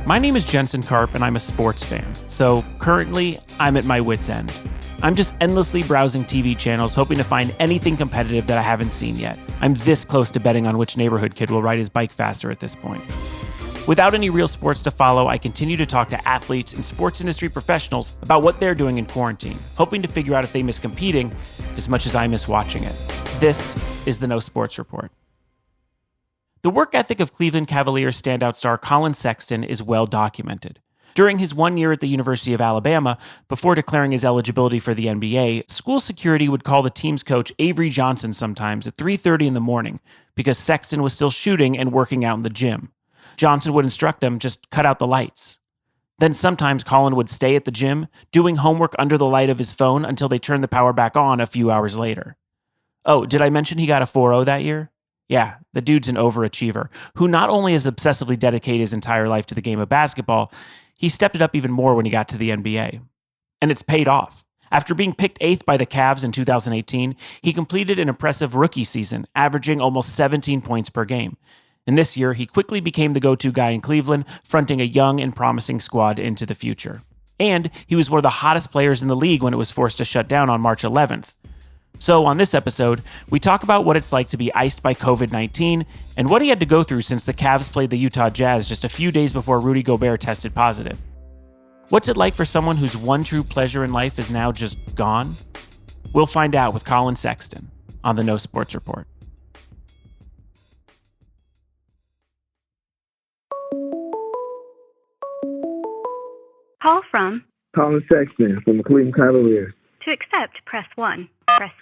My name is Jensen and I'm a sports fan. So currently, I'm at my wit's end. I'm just endlessly browsing TV channels, hoping to find anything competitive that I haven't seen yet. I'm this close to betting on which neighborhood kid will ride his bike faster at this point. Without any real sports to follow, I continue to talk to athletes and sports industry professionals about what they're doing in quarantine, hoping to figure out if they miss competing as much as I miss watching it. This is the No Sports Report. The work ethic of Cleveland Cavaliers standout star Collin Sexton is well documented. During his 1 year at the University of Alabama, before declaring his eligibility for the NBA, school security would call the team's coach Avery Johnson sometimes at 3:30 in the morning because Sexton was still shooting and working out in the gym. Johnson would instruct him, just cut out the lights. Then sometimes Collin would stay at the gym, doing homework under the light of his phone until they turned the power back on a few hours later. Oh, did I mention he got a 4.0 that year? Yeah, the dude's an overachiever, who not only has obsessively dedicated his entire life to the game of basketball, he stepped it up even more when he got to the NBA. And it's paid off. After being picked 8th by the Cavs in 2018, he completed an impressive rookie season, averaging almost 17 points per game. And this year, he quickly became the go-to guy in Cleveland, fronting a young and promising squad into the future. And he was one of the hottest players in the league when it was forced to shut down on March 11th. So on this episode, we talk about what it's like to be iced by COVID-19 and what he had to go through since the Cavs played the Utah Jazz just a few days before Rudy Gobert tested positive. What's it like for someone whose one true pleasure in life is now just gone? We'll find out with Collin Sexton on the No Sports Report. Call from Collin Sexton from the Cleveland Cavaliers. To accept, press 1.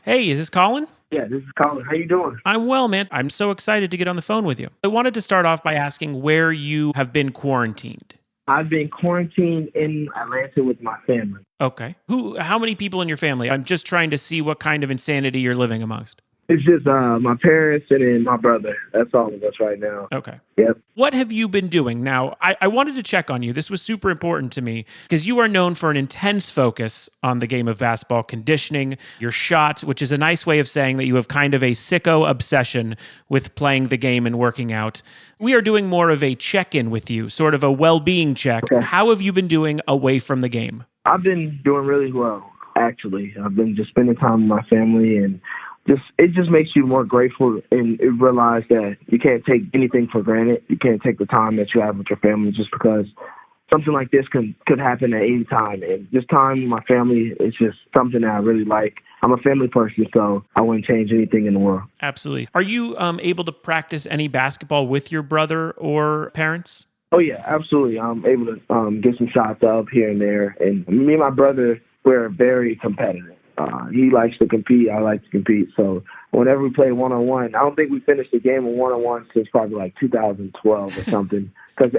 Hey, is this Collin? Yeah, this is Collin. How you doing? I'm well, man. I'm so excited to get on the phone with you. I wanted to start off by asking where you have been quarantined. I've been quarantined in Atlanta with my family. Okay. How many people in your family? I'm just trying to see what kind of insanity you're living amongst. It's just my parents and then my brother. That's all of us right now. Okay. Yep. What have you been doing? Now, I wanted to check on you. This was super important to me because you are known for an intense focus on the game of basketball conditioning, your shot, which is a nice way of saying that you have kind of a sicko obsession with playing the game and working out. We are doing more of a check-in with you, sort of a well-being check. Okay. How have you been doing away from the game? I've been doing really well, actually. I've been just spending time with my family and it just makes you more grateful and realize that you can't take anything for granted. You can't take the time that you have with your family just because something like this could happen at any time. And just time with my family is just something that I really like. I'm a family person, so I wouldn't change anything in the world. Absolutely. Are you able to practice any basketball with your brother or parents? Oh, yeah, absolutely. I'm able to get some shots up here and there. And me and my brother, we're very competitive. He likes to compete. I like to compete. So whenever we play one-on-one, I don't think we finished the game of one-on-one since probably like 2012 or something. Because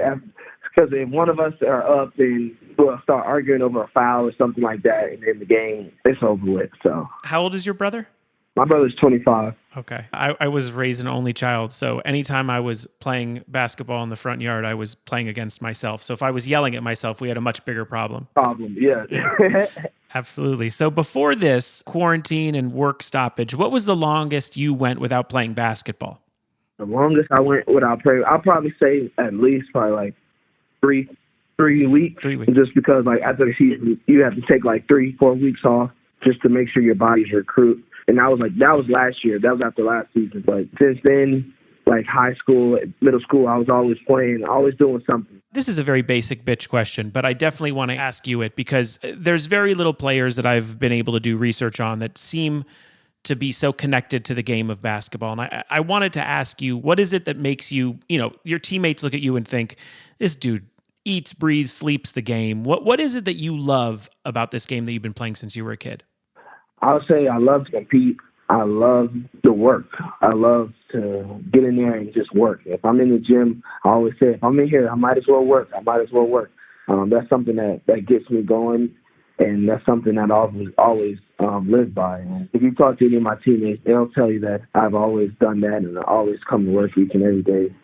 if one of us are up, then we'll start arguing over a foul or something like that, and then the game, it's over with. So. How old is your brother? My brother's 25. Okay. I was raised an only child, so anytime I was playing basketball in the front yard, I was playing against myself. So if I was yelling at myself, we had a much bigger problem. Yeah. Absolutely. So before this quarantine and work stoppage, what was the longest you went without playing basketball? The longest I went without playing, I'll probably say at least probably like three weeks. 3 weeks. Just because like after the season, you have to take like 3-4 weeks off just to make sure your body's recruit. And that was last year. That was after last season. But since then, like high school, middle school, I was always playing, always doing something. This is a very basic bitch question, but I definitely want to ask you it because there's very little players that I've been able to do research on that seem to be so connected to the game of basketball. And I wanted to ask you, what is it that makes you, your teammates look at you and think, this dude eats, breathes, sleeps the game. What is it that you love about this game that you've been playing since you were a kid? I'll say I love to compete. I love the work. I love to get in there and just work. If I'm in the gym, I always say, if I'm in here, I might as well work. That's something that gets me going, and that's something that I've always lived by. And if you talk to any of my teammates, they'll tell you that I've always done that, and I always come to work each and every day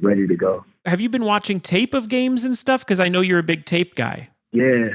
ready to go. Have you been watching tape of games and stuff? Because I know you're a big tape guy. Yeah.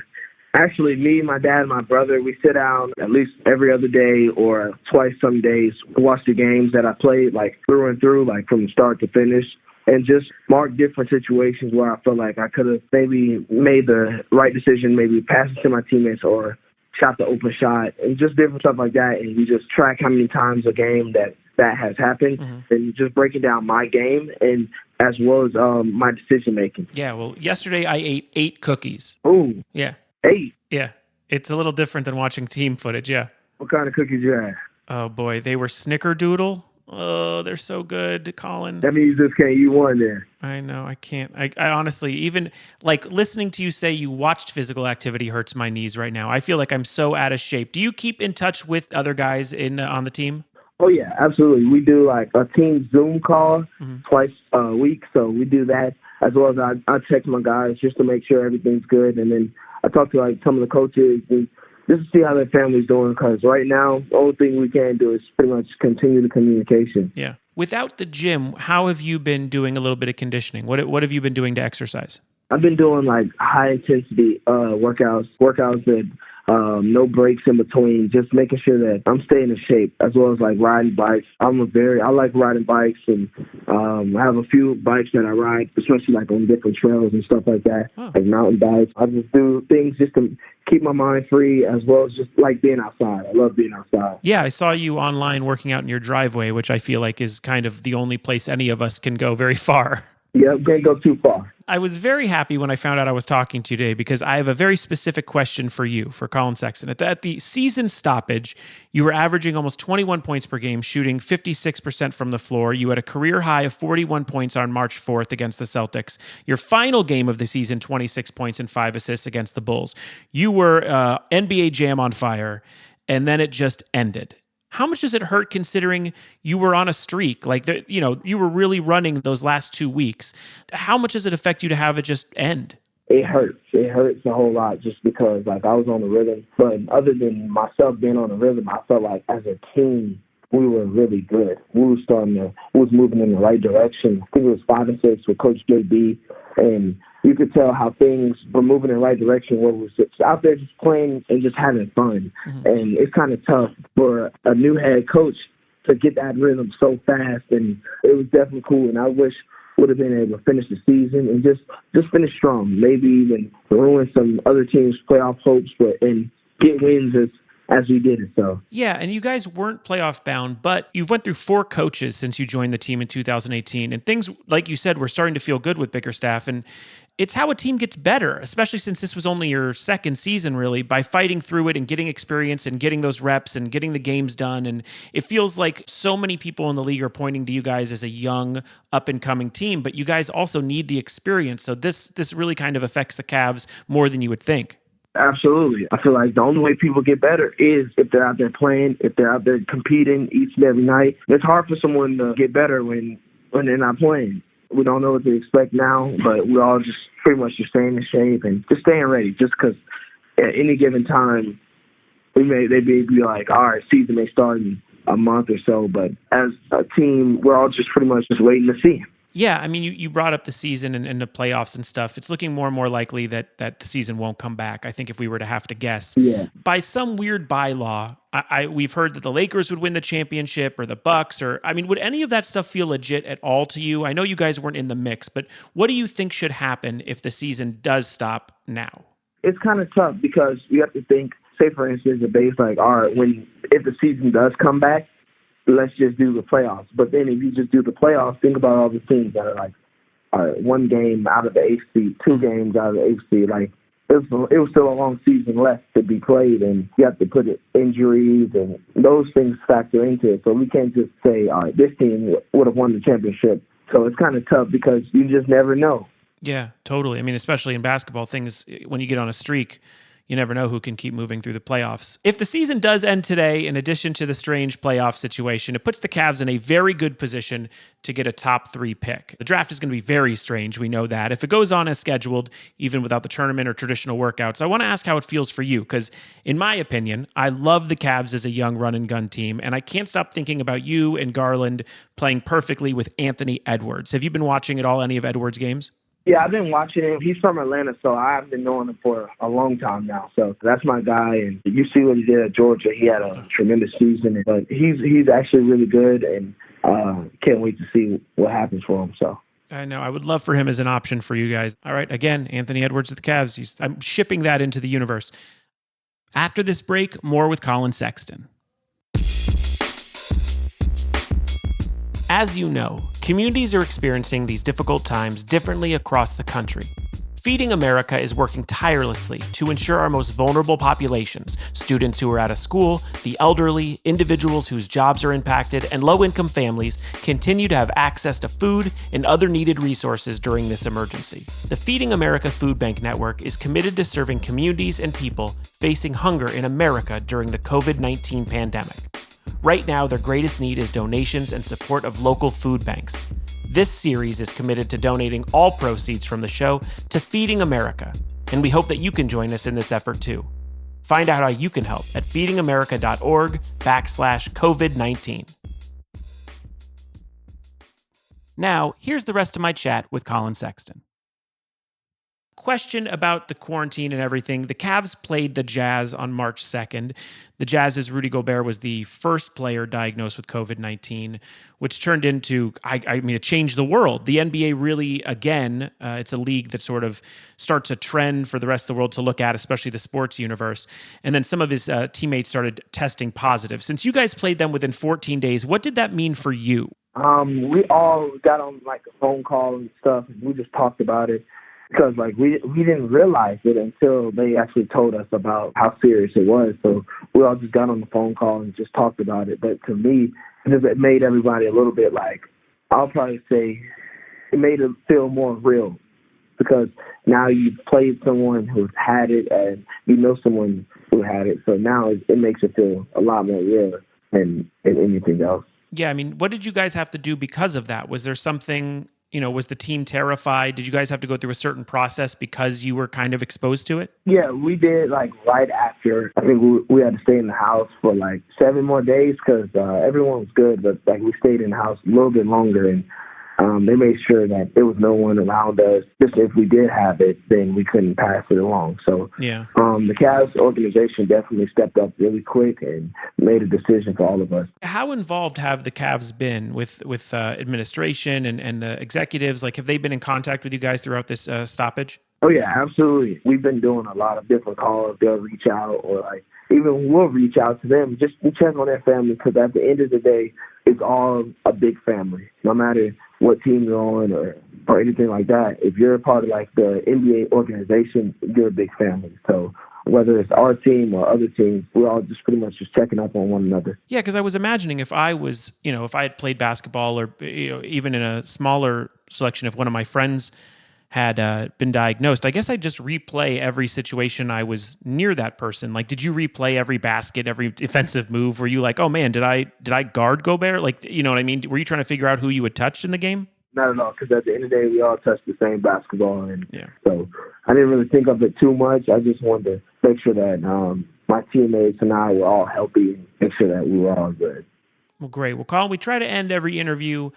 Actually, me, my dad, and my brother, we sit down at least every other day or twice some days to watch the games that I played, like through and through, like from start to finish. and just mark different situations where I felt like I could have maybe made the right decision, maybe pass it to my teammates or shot the open shot, and just different stuff like that. And you just track how many times a game that has happened, and just breaking down my game and as well as my decision making. Yeah, well, yesterday I ate 8 cookies. Ooh. Yeah. 8? Yeah. It's a little different than watching team footage, yeah. What kind of cookies you had? Oh, boy. They were snickerdoodle. Oh, they're so good, Colin. That means you just can't eat one there. I know. I can't. I honestly, even like listening to you say you watched physical activity hurts my knees right now. I feel like I'm so out of shape. Do you keep in touch with other guys on the team? Oh, yeah, absolutely. We do like a team Zoom call twice a week. So we do that as well as I text my guys just to make sure everything's good. And then I talk to like some of the coaches and just to see how their family's doing, because right now, the only thing we can do is pretty much continue the communication. Yeah. Without the gym, how have you been doing a little bit of conditioning? What have you been doing to exercise? I've been doing like high intensity workouts that no breaks in between, just making sure that I'm staying in shape, as well as like riding bikes. I like riding bikes, and I have a few bikes that I ride, especially like on different trails and stuff like that, like mountain bikes. I just do things just to keep my mind free, as well as just like being outside. I love being outside. Yeah, I saw you online working out in your driveway, which I feel like is kind of the only place any of us can go very far. Yeah, can't go too far. I was very happy when I found out I was talking to you today, because I have a very specific question for you, for Collin Sexton. At the season stoppage, you were averaging almost 21 points per game, shooting 56% from the floor. You had a career high of 41 points on March 4th against the Celtics. Your final game of the season, 26 points and 5 assists against the Bulls. You were NBA Jam on fire, and then it just ended. How much does it hurt considering you were on a streak? Like, you were really running those last 2 weeks. How much does it affect you to have it just end? It hurts. It hurts a whole lot just because, like, I was on the rhythm. But other than myself being on the rhythm, I felt like as a team, we were really good. We was moving in the right direction. I think it was 5-6 with Coach JB, and you could tell how things were moving in the right direction where we were out there just playing and just having fun. And it's kind of tough for a new head coach to get that rhythm so fast, and it was definitely cool. And I wish would have been able to finish the season and just finish strong, maybe even ruin some other teams' playoff hopes, and get wins as we did it. So yeah, and you guys weren't playoff bound, but you've went through 4 coaches since you joined the team in 2018, and things, like you said, were starting to feel good with Bickerstaff, and it's how a team gets better, especially since this was only your second season, really, by fighting through it and getting experience and getting those reps and getting the games done. And it feels like so many people in the league are pointing to you guys as a young, up-and-coming team, but you guys also need the experience. So this really kind of affects the Cavs more than you would think. Absolutely. I feel like the only way people get better is if they're out there playing, if they're out there competing each and every night. It's hard for someone to get better when they're not playing. We don't know what to expect now, but we're all just pretty much just staying in shape and just staying ready, just because at any given time, they be like, all right, season may start in a month or so, but as a team, we're all just pretty much just waiting to see. Yeah, I mean, you brought up the season and the playoffs and stuff. It's looking more and more likely that the season won't come back, I think, if we were to have to guess. Yeah. By some weird bylaw, we've heard that the Lakers would win the championship or the Bucks, would any of that stuff feel legit at all to you? I know you guys weren't in the mix, but what do you think should happen if the season does stop now? It's kind of tough because you have to think, say, for instance, the base, like, all right, if the season does come back, let's just do the playoffs. But then if you just do the playoffs, think about all the teams that are like, all right, 1 game out of the 8th seed, 2 games out of the 8th seed. Like, it was still a long season left to be played, and you have to put injuries and those things factor into it. So we can't just say, all right, this team would have won the championship. So it's kind of tough because you just never know. Yeah, totally. I mean, especially in basketball, things, when you get on a streak, you never know who can keep moving through the playoffs. If the season does end today, in addition to the strange playoff situation, it puts the Cavs in a very good position to get a top 3 pick. The draft is going to be very strange. We know that. If it goes on as scheduled, even without the tournament or traditional workouts, I want to ask how it feels for you, because in my opinion, I love the Cavs as a young run and gun team, and I can't stop thinking about you and Garland playing perfectly with Anthony Edwards. Have you been watching at all any of Edwards' games? Yeah, I've been watching him. He's from Atlanta, so I've been knowing him for a long time now. So that's my guy. And you see what he did at Georgia. He had a tremendous season. But he's actually really good, and can't wait to see what happens for him. So I know. I would love for him as an option for you guys. All right. Again, Anthony Edwards of the Cavs. I'm shipping that into the universe. After this break, more with Collin Sexton. As you know, communities are experiencing these difficult times differently across the country. Feeding America is working tirelessly to ensure our most vulnerable populations, students who are out of school, the elderly, individuals whose jobs are impacted, and low-income families continue to have access to food and other needed resources during this emergency. The Feeding America Food Bank Network is committed to serving communities and people facing hunger in America during the COVID-19 pandemic. Right now, their greatest need is donations and support of local food banks. This series is committed to donating all proceeds from the show to Feeding America, and we hope that you can join us in this effort too. Find out how you can help at feedingamerica.org/COVID-19. Now, here's the rest of my chat with Collin Sexton. Question about the quarantine and everything. The Cavs played the Jazz on March 2nd. The Jazz's Rudy Gobert was the first player diagnosed with COVID-19, which turned into, it changed the world. The NBA really, again, it's a league that sort of starts a trend for the rest of the world to look at, especially the sports universe. And then some of his teammates started testing positive. Since you guys played them within 14 days, what did that mean for you? We all got on like a phone call and stuff, and we just talked about it. Because we didn't realize it until they actually told us about how serious it was. So we all just got on the phone call and just talked about it. But to me, it made everybody a little bit I'll probably say it made it feel more real. Because now you've played someone who's had it and you know someone who had it. So now it makes it feel a lot more real than anything else. Yeah, what did you guys have to do because of that? Was there something... was the team terrified? Did you guys have to go through a certain process because you were kind of exposed to it? Yeah, we did right after. I think we had to stay in the house for 7 more days because everyone was good, but we stayed in the house a little bit longer, and they made sure that there was no one around us. Just if we did have it, then we couldn't pass it along. So yeah. The Cavs organization definitely stepped up really quick and made a decision for all of us. How involved have the Cavs been with administration and the executives? Have they been in contact with you guys throughout this stoppage? Oh, yeah, absolutely. We've been doing a lot of different calls. They'll reach out or even we'll reach out to them just to check on their family because at the end of the day, it's all a big family. No matter what team you're on or anything like that, if you're a part of the NBA organization, you're a big family. So whether it's our team or other teams, we're all just pretty much just checking up on one another. Yeah, because I was imagining if I was, if I had played basketball or even in a smaller selection, if one of my friends had been diagnosed, I guess I'd just replay every situation I was near that person. Did you replay every basket, every defensive move? Were you oh man, did I guard Gobert? You know what I mean? Were you trying to figure out who you had touched in the game? Not at all, because at the end of the day, we all touched the same basketball. And yeah. So I didn't really think of it too much. I just wanted to make sure that my teammates and I were all healthy and make sure that we were all good. Well, great. Well, Collin, we try to end every interview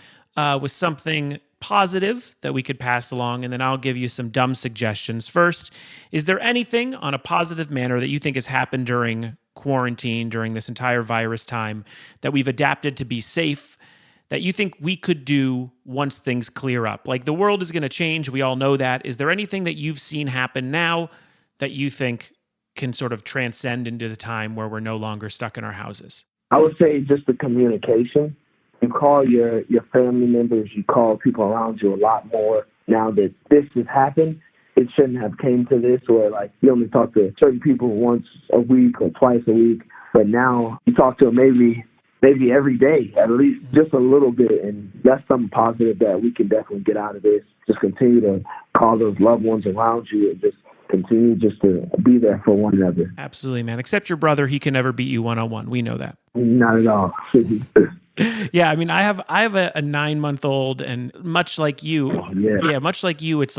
with something positive that we could pass along, and then I'll give you some dumb suggestions. First, is there anything on a positive manner that you think has happened during quarantine, during this entire virus time, that we've adapted to be safe, that you think we could do once things clear up? The world is going to change. We all know that. Is there anything that you've seen happen now that you think can sort of transcend into the time where we're no longer stuck in our houses? I would say just the communication. You call your family members, you call people around you a lot more now that this has happened. It shouldn't have came to this where you only talk to certain people once a week or twice a week, but now you talk to them maybe every day, at least just a little bit, and that's something positive that we can definitely get out of this. Just continue to call those loved ones around you and just continue just to be there for one another. Absolutely, man. Except your brother, he can never beat you one-on-one. We know that. Not at all. Yeah, I have a 9-month-old, and much like you, much like you, it's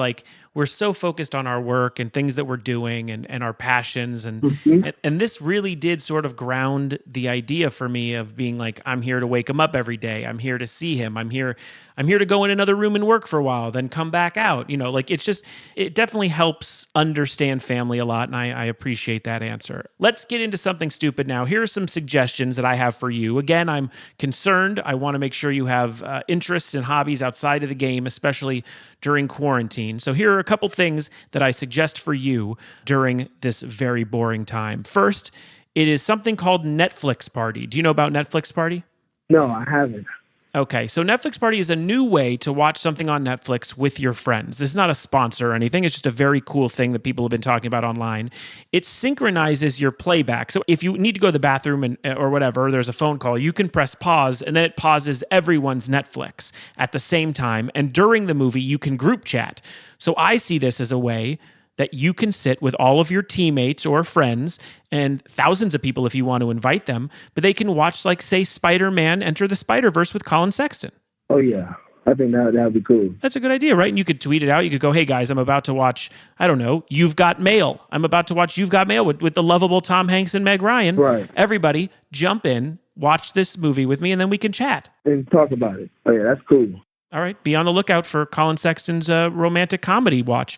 we're so focused on our work and things that we're doing and our passions. And this really did sort of ground the idea for me of being like, I'm here to wake him up every day. I'm here to see him. I'm here to go in another room and work for a while, then come back out. Like it definitely helps understand family a lot. And I appreciate that answer. Let's get into something stupid now. Here are some suggestions that I have for you. Again, I'm concerned. I want to make sure you have interests and hobbies outside of the game, especially during quarantine. So here are a couple things that I suggest for you during this very boring time. First, it is something called Netflix Party. Do you know about Netflix Party? No, I haven't. Okay, so Netflix Party is a new way to watch something on Netflix with your friends. This is not a sponsor or anything. It's just a very cool thing that people have been talking about online. It synchronizes your playback. So if you need to go to the bathroom or whatever, there's a phone call, you can press pause, and then it pauses everyone's Netflix at the same time. And during the movie, you can group chat. So I see this as a way that you can sit with all of your teammates or friends and thousands of people if you want to invite them, but they can watch, like, say, Spider-Man Enter the Spider-Verse with Colin Sexton. Oh, yeah. I think that would be cool. That's a good idea, right? And you could tweet it out. You could go, hey, guys, I'm about to watch, I don't know, You've Got Mail. I'm about to watch You've Got Mail with the lovable Tom Hanks and Meg Ryan. Right. Everybody jump in, watch this movie with me, and then we can chat. And talk about it. Oh, yeah, that's cool. All right. Be on the lookout for Colin Sexton's romantic comedy watch.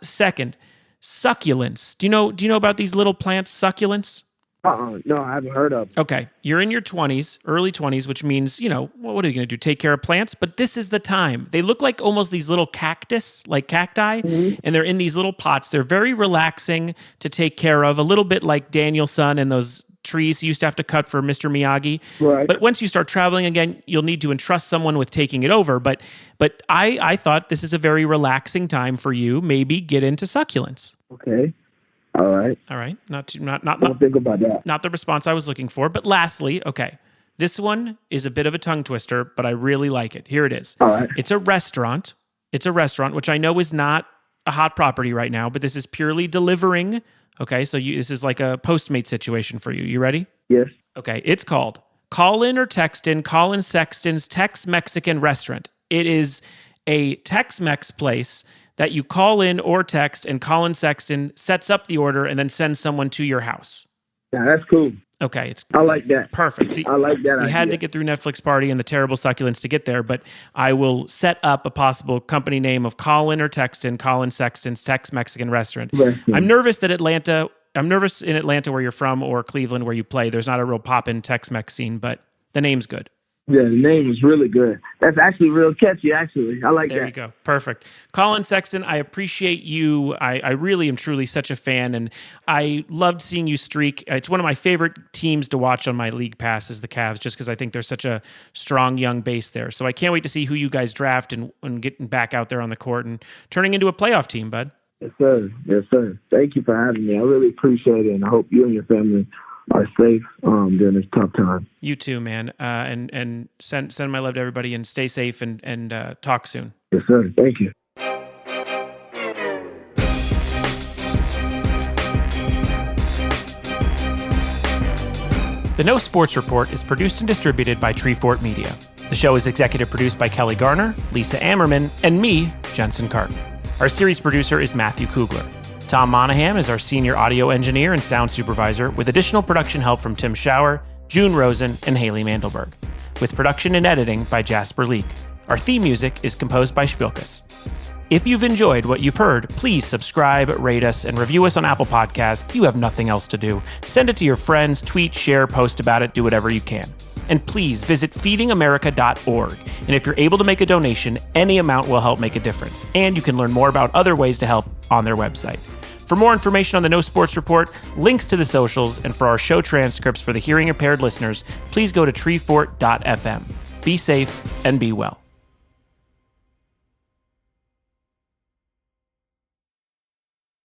Second, succulents. Do you know about these little plants, succulents? No, I haven't heard of. Okay. You're in your 20s, early 20s, which means, what are you going to do? Take care of plants? But this is the time. They look like almost these little cactus, like cacti, and they're in these little pots. They're very relaxing to take care of, a little bit like Daniel-san and those trees he used to have to cut for Mr. Miyagi. Right. But once you start traveling again, you'll need to entrust someone with taking it over. But I thought this is a very relaxing time for you. Maybe get into succulents. Okay. All right. Not think about that. Not the response I was looking for. But lastly, okay, this one is a bit of a tongue twister, but I really like it. Here it is. All right. It's a restaurant, which I know is not a hot property right now, but this is purely delivering. Okay, so this is like a Postmate situation for you. You ready? Yes. Okay, it's called Call-In or Text-In Colin Sexton's Tex-Mexican Restaurant. It is a Tex-Mex place that you call in or text, and Colin Sexton sets up the order and then sends someone to your house. Yeah, that's cool. Okay, I like that. Perfect. See, I like that. We had to get through Netflix Party and the terrible succulents to get there, but I will set up a possible company name of Call-In or Text-In Colin Sexton's Tex-Mexican Restaurant. I'm nervous in Atlanta where you're from, or Cleveland where you play. There's not a real pop-in Tex-Mex scene, but the name's good. Yeah, the name is really good. That's actually real catchy, actually. I like that. There you go. Perfect. Colin Sexton, I appreciate you. I really am truly such a fan, and I loved seeing you streak. It's one of my favorite teams to watch on my league pass is the Cavs, just because I think they're such a strong young base there. So I can't wait to see who you guys draft and getting back out there on the court and turning into a playoff team, bud. Yes, sir. Yes, sir. Thank you for having me. I really appreciate it, and I hope you and your family are safe during this tough time. You too, man. And send my love to everybody, and stay safe and talk soon. Yes, sir. Thank you. The No Sports Report is produced and distributed by Treefort Media. The show is executive produced by Kelly Garner, Lisa Ammerman, and me, Jensen Carton. Our series producer is Matthew Kugler. Tom Monahan is our senior audio engineer and sound supervisor, with additional production help from Tim Schauer, June Rosen, and Haley Mandelberg, with production and editing by Jasper Leak. Our theme music is composed by Spilkus. If you've enjoyed what you've heard, please subscribe, rate us, and review us on Apple Podcasts. You have nothing else to do. Send it to your friends, tweet, share, post about it, do whatever you can. And please visit feedingamerica.org. And if you're able to make a donation, any amount will help make a difference. And you can learn more about other ways to help on their website. For more information on the No Sports Report, links to the socials, and for our show transcripts for the hearing impaired listeners, please go to treefort.fm. Be safe and be well.